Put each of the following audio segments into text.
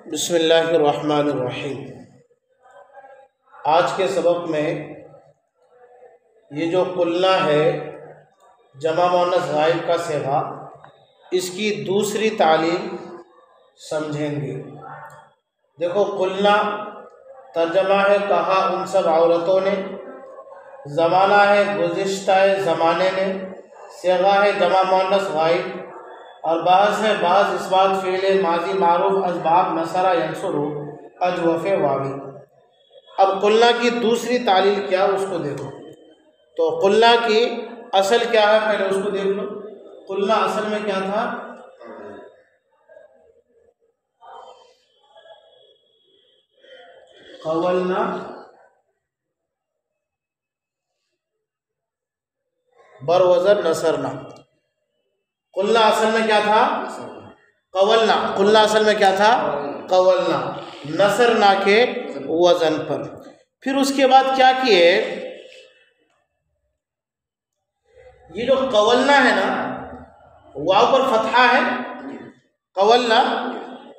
बिस्मिल्लाहिर्रहमानिर्रहीम। आज के सबक में ये जो कुल्ला है जमा मुअन्नस गायब का सिगा, इसकी दूसरी तालीम समझेंगे। देखो, कुल्ला तर्जमा है कहा उन सब औरतों ने, ज़माना है गुज़िश्ता ज़माने ने, सिगा है जमा मुअन्नस गायब और बहस है बाज़ इस बात फ़ेल माजी मारूफ असबाब नसरा यंसुरु अजवफ़े वावी। अब कुल्ला की दूसरी तालील क्या, उसको देखो। तो कुल्ला की असल क्या है, पहले उसको देख लो। कुल्ला असल में क्या था? कवलना बरवज़न नसरना। कुल्ला असल में क्या था? कवलना। कुल्ला असल में क्या था? कवलना, नसरना के वजन पर। फिर उसके बाद क्या किए, ये जो कवलना है ना, वाव पर फतहा है कवलना,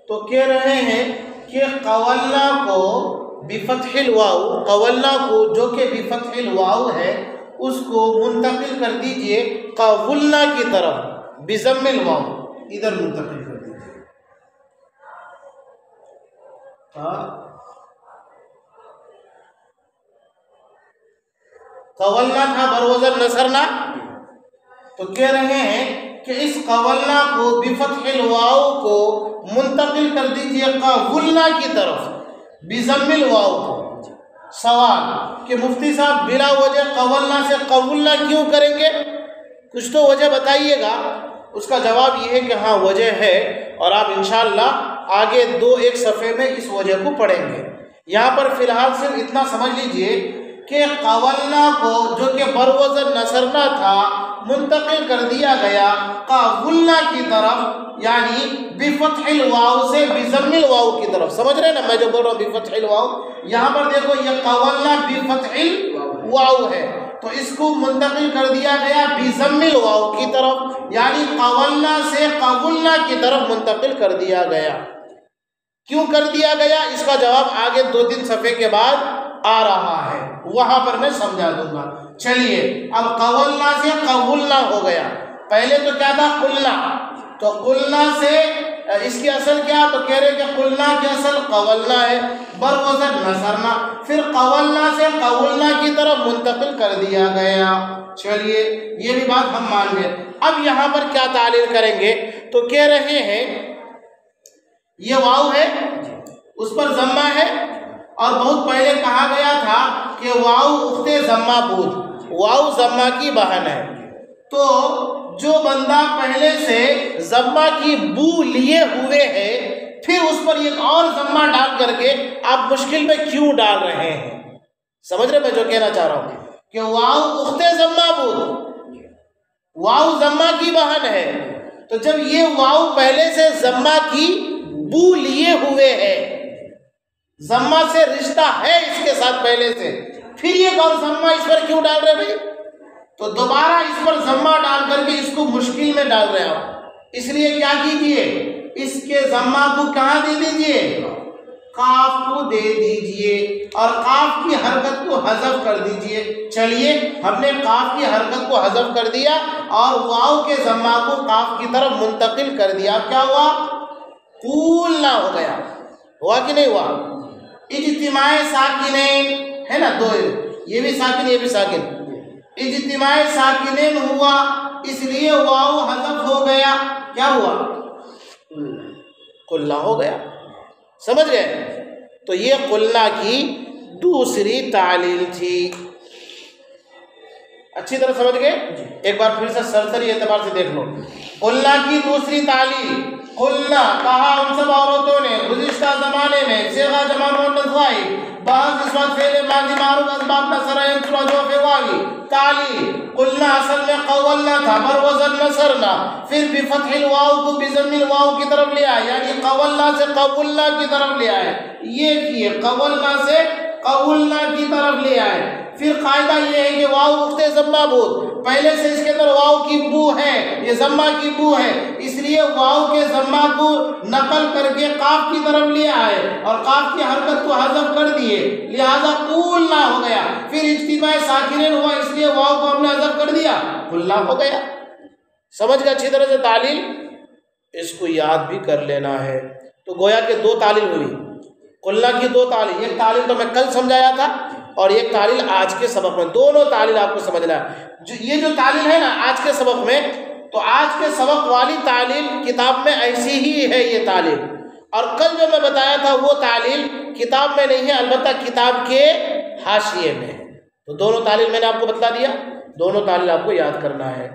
तो कह रहे हैं कि कवलना को बिफतहिल वाव, कवलना को जो कि बिफतहिल वाव है उसको मुंतकिल कर दीजिए कवलना की तरफ बिज़म्मिल वाव, इधर मुंतकिल कर दीजिए। कवलना था बरवज़न नसरना, तो कह रहे हैं कि इस कवलना को बिफतहिल वाव को मुंतकिल कर दीजिए कवलना की तरफ बिज़म्मिल वाव को। सवाल कि मुफ्ती साहब बिला वजह कवलना से कवलना क्यों करेंगे, कुछ तो वजह बताइएगा। उसका जवाब ये है कि हाँ वजह है, और आप इंशाअल्लाह आगे एक सफ़े में इस वजह को पढ़ेंगे। यहाँ पर फ़िलहाल सिर्फ इतना समझ लीजिए कि कवलना को जो कि बरवज़न नसरना था मुंतकिल कर दिया गया कवलना की तरफ, यानी बिफतहिल वाव से बिज़म्मिल वाव की तरफ। समझ रहे हैं ना मैं जो बोल रहा हूँ? बिफतहिल वाव, यहाँ पर देखो ये कवलना बिफतहिल वाव है, तो इसको मुंतकिल कर दिया गया बिज़म्मिल वाव की तरफ, यानी कवलना से कवलना की तरफ मुंतकिल कर दिया गया। क्यों कर दिया गया, इसका जवाब आगे 2-3 सफ़े के बाद आ रहा है, वहां पर मैं समझा दूंगा। चलिए, अब कवलना से कवलना हो गया। पहले तो क्या था? कुल्ला। तो कुल्ला से इसकी असल क्या, तो कह रहे कि कुल्ला की असल कवलना है बरवज़न नसरना, फिर कवलना से कवलना की तरफ मुंतकिल कर दिया गया। चलिए, ये भी बात हम मान गए। अब यहाँ पर क्या तालील करेंगे, तो कह रहे हैं ये वाव है, उस पर जम्मा है, और बहुत पहले कहा गया था कि वाव उख्ते जम्मा बूद, वाव जम्मा की बहन है। तो जो बंदा पहले से जम्मा की बू लिए हुए है, फिर उस पर एक और जम्मा डाल करके आप मुश्किल में क्यों डाल रहे हैं? समझ रहे मैं जो कहना चाह रहा हूं कि वाव उख्ते जम्मा बूद, वाव जम्मा की बहन है। तो जब ये वाव पहले से जम्मा की बू लिए हुए है, जम्मा से रिश्ता है इसके साथ पहले से, फिर एक और जम्मा इस पर क्यों डाल रहे भाई? तो दोबारा इस पर जम्मा डाल करके इसको मुश्किल में डाल रहे हो। इसलिए क्या कीजिए, इसके जम्मा को कहाँ दे दीजिए? काफ को दे दीजिए, और काफ की हरकत को हज़फ कर दीजिए। चलिए, हमने काफ की हरकत को हज़फ कर दिया और वाव के जम्मा को काफ की तरफ मुंतकिल कर दिया। क्या हुआ? कुल्ला हो गया। हुआ कि नहीं हुआ? इज्तिमाए साकिनैन है ना, दो, ये भी साकिन ये भी साकिन, इज्तिमाए साकिनैन हुआ, इसलिए वाव हज़फ हो गया। क्या हुआ? कुल्ला हो गया। समझ गए? तो ये कुल्ला की दूसरी तालील थी। अच्छी तरह समझ गए? एक बार फिर से सरसरी एतबार से देख लो। कुल्ला की दूसरी तालील, कुल्ला कहा उन सब औरतों ने गुज़िश्ता ज़माने में, सिगा जमा मुअन्नस गायब, बाज़ इस बात फ़ेल माज़ी मारूफ असबाब नसरा यंसुरु अजवफ़े वावी। तालील, कुल्ला असल में कवलना था बरवज़न नसरना, फिर बिफतहिल वाव को बिज़म्मिल वाव की तरफ ले आए, यानी कवलना से कवलना की तरफ ले आए। ये किए, कवलना से कवलना की तरफ ले आए, फिर कायदा ये है कि वाव उख्ते ज़म्मा बुद, पहले से इसके अंदर वाव की बू है, ये ज़म्मा की बू है, इसलिए वाव के ज़म्मा को नकल करके काफ की तरफ लिया है और काफ की हरकत को हज़फ कर दिए, लिहाजा कुल्ला हो गया। फिर इज्तिमाए साकिनैन हुआ, इसलिए वाव को हमने हज़फ कर दिया, कुल्ला हो गया। समझ गए अच्छी तरह से तालील? इसको याद भी कर लेना है। तो गोया के दो तालील हुई, कुल्ला की दो तालील, एक तालील तो मैं कल समझाया था और एक तालील आज के सबक में, दोनों तालील आपको समझना है। ये जो तालील है ना आज के सबक में, तो आज के सबक वाली तालील किताब में ऐसी ही है ये तालील, और कल जो मैं बताया था वो तालील किताब में नहीं है, अलबत्ता किताब के हाशिए में है। तो दोनों तालील मैंने आपको बता दिया, दोनों तालील आपको याद करना है।